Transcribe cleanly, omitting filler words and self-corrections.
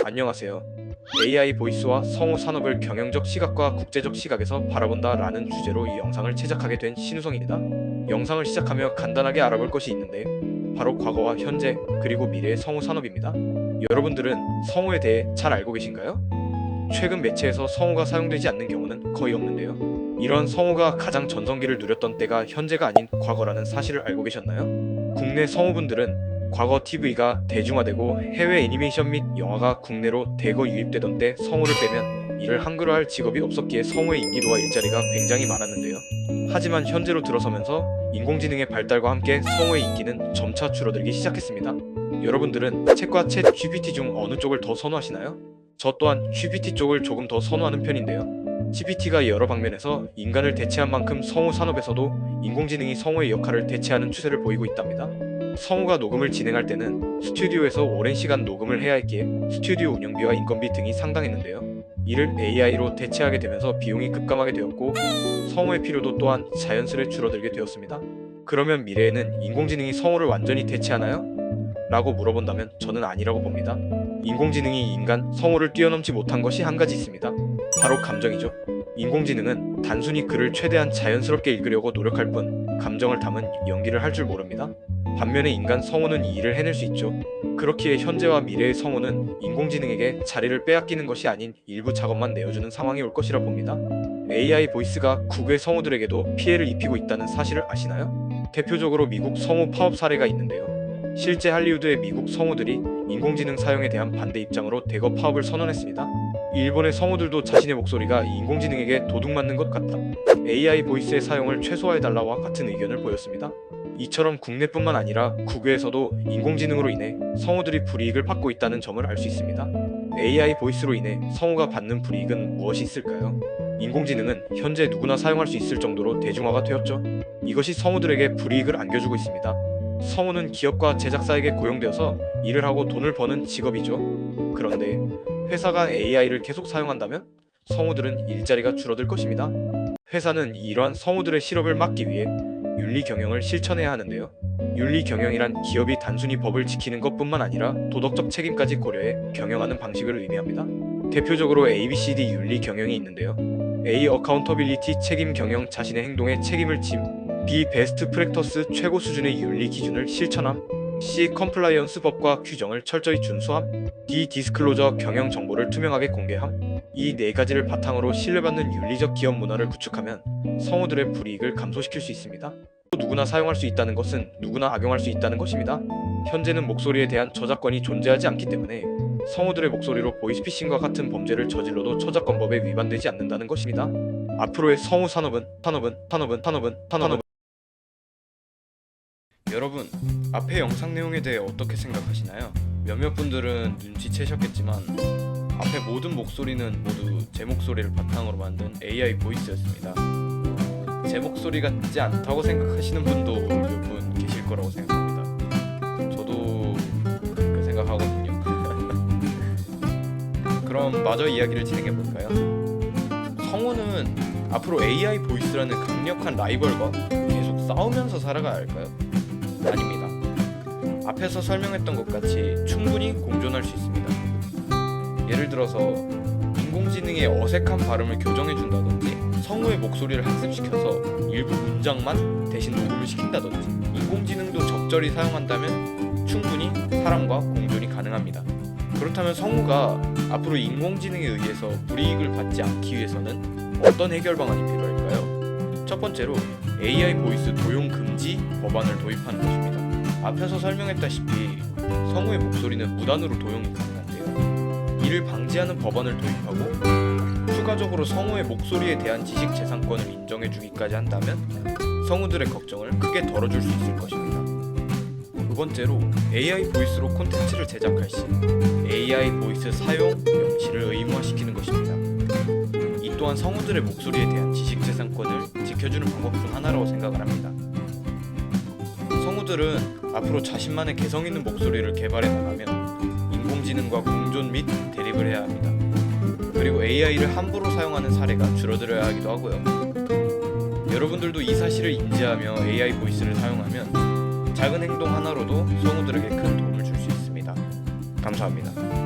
안녕하세요. AI 보이스와 성우 산업을 경영적 시각과 국제적 시각에서 바라본다 라는 주제로 이 영상을 제작하게 된 신우성입니다. 영상을 시작하며 간단하게 알아볼 것이 있는데 바로 과거와 현재 그리고 미래의 성우 산업입니다. 여러분들은 성우에 대해 잘 알고 계신가요? 최근 매체에서 성우가 사용되지 않는 경우는 거의 없는데요. 이런 성우가 가장 전성기를 누렸던 때가 현재가 아닌 과거라는 사실을 알고 계셨나요? 국내 성우분들은 과거 TV가 대중화되고 해외 애니메이션 및 영화가 국내로 대거 유입되던 때 성우를 빼면 이를 한글화할 직업이 없었기에 성우의 인기도와 일자리가 굉장히 많았는데요. 하지만 현재로 들어서면서 인공지능의 발달과 함께 성우의 인기는 점차 줄어들기 시작했습니다. 여러분들은 챗과 챗 GPT 중 어느 쪽을 더 선호하시나요? 저 또한 GPT 쪽을 조금 더 선호하는 편인데요. GPT가 여러 방면에서 인간을 대체한 만큼 성우 산업에서도 인공지능이 성우의 역할을 대체하는 추세를 보이고 있답니다. 성우가 녹음을 진행할 때는 스튜디오에서 오랜 시간 녹음을 해야 했기에 스튜디오 운영비와 인건비 등이 상당했는데요. 이를 AI로 대체하게 되면서 비용이 급감하게 되었고 성우의 필요도 또한 자연스레 줄어들게 되었습니다. 그러면 미래에는 인공지능이 성우를 완전히 대체하나요? 라고 물어본다면 저는 아니라고 봅니다. 인공지능이 인간 성우를 뛰어넘지 못한 것이 한 가지 있습니다. 바로 감정이죠. 인공지능은 단순히 글을 최대한 자연스럽게 읽으려고 노력할 뿐 감정을 담은 연기를 할 줄 모릅니다. 반면에 인간 성우는 이 일을 해낼 수 있죠. 그렇기에 현재와 미래의 성우는 인공지능에게 자리를 빼앗기는 것이 아닌 일부 작업만 내어주는 상황이 올 것이라 봅니다. AI 보이스가 국외 성우들에게도 피해를 입히고 있다는 사실을 아시나요? 대표적으로 미국 성우 파업 사례가 있는데요. 실제 할리우드의 미국 성우들이 인공지능 사용에 대한 반대 입장으로 대거 파업을 선언했습니다. 일본의 성우들도 자신의 목소리가 인공지능에게 도둑맞는 것 같다, AI 보이스의 사용을 최소화해달라와 같은 의견을 보였습니다. 이처럼 국내뿐만 아니라 국외에서도 인공지능으로 인해 성우들이 불이익을 받고 있다는 점을 알 수 있습니다. AI 보이스로 인해 성우가 받는 불이익은 무엇이 있을까요? 인공지능은 현재 누구나 사용할 수 있을 정도로 대중화가 되었죠. 이것이 성우들에게 불이익을 안겨주고 있습니다. 성우는 기업과 제작사에게 고용되어서 일을 하고 돈을 버는 직업이죠. 그런데 회사가 AI를 계속 사용한다면 성우들은 일자리가 줄어들 것입니다. 회사는 이러한 성우들의 실업을 막기 위해 윤리 경영을 실천해야 하는데요. 윤리 경영이란 기업이 단순히 법을 지키는 것뿐만 아니라 도덕적 책임까지 고려해 경영하는 방식을 의미합니다. 대표적으로 ABCD 윤리 경영이 있는데요. A. 어카운터빌리티 책임 경영, 자신의 행동에 책임을 짐. B. 베스트 프랙터스 최고 수준의 윤리 기준을 실천함. C. 컴플라이언스 법과 규정을 철저히 준수함. D. 디스클로저 경영 정보를 투명하게 공개함. 이 네 가지를 바탕으로 신뢰받는 윤리적 기업 문화를 구축하면 성우들의 불이익을 감소시킬 수 있습니다. 또 누구나 사용할 수 있다는 것은 누구나 악용할 수 있다는 것입니다. 현재는 목소리에 대한 저작권이 존재하지 않기 때문에 성우들의 목소리로 보이스피싱과 같은 범죄를 저질러도 저작권법에 위반되지 않는다는 것입니다. 앞으로의 성우 산업은 여러분, 앞의 영상 내용에 대해 어떻게 생각하시나요? 몇몇 분들은 눈치채셨겠지만 앞의 모든 목소리는 모두 제 목소리를 바탕으로 만든 AI 보이스였습니다. 제 목소리 같지 않다고 생각하시는 분도 몇 분 계실 거라고 생각합니다. 저도 그 생각하거든요. 그럼 마저 이야기를 진행해볼까요? 성우는 앞으로 AI 보이스라는 강력한 라이벌과 계속 싸우면서 살아가야 할까요? 아닙니다. 앞에서 설명했던 것 같이 충분히 공존할 수 있습니다. 예를 들어서 인공지능의 어색한 발음을 교정해준다든지 성우의 목소리를 학습시켜서 일부 문장만 대신 녹음을 시킨다든지 인공지능도 적절히 사용한다면 충분히 사람과 공존이 가능합니다. 그렇다면 성우가 앞으로 인공지능에 의해서 불이익을 받지 않기 위해서는 어떤 해결 방안이 필요할까요? 첫 번째로 AI 보이스 도용 금지 법안을 도입하는 것입니다. 앞에서 설명했다시피 성우의 목소리는 무단으로 도용이 가능한데요. 이를 방지하는 법안을 도입하고 추가적으로 성우의 목소리에 대한 지식 재산권을 인정해주기까지 한다면 성우들의 걱정을 크게 덜어줄 수 있을 것입니다. 두 번째로 AI 보이스로 콘텐츠를 제작할 시 AI 보이스 사용 명시를 의무화시키는 것입니다. 이 또한 성우들의 목소리에 대한 지식 재산권을 지켜주는 방법 중 하나라고 생각을 합니다. 성우들은 앞으로 자신만의 개성 있는 목소리를 개발해 나가면 인공지능과 공존 및 대립을 해야 합니다. 그리고 AI를 함부로 사용하는 사례가 줄어들어야 하기도 하고요. 여러분들도 이 사실을 인지하며 AI 보이스를 사용하면 작은 행동 하나로도 성우들에게 큰 도움을 줄 수 있습니다. 감사합니다.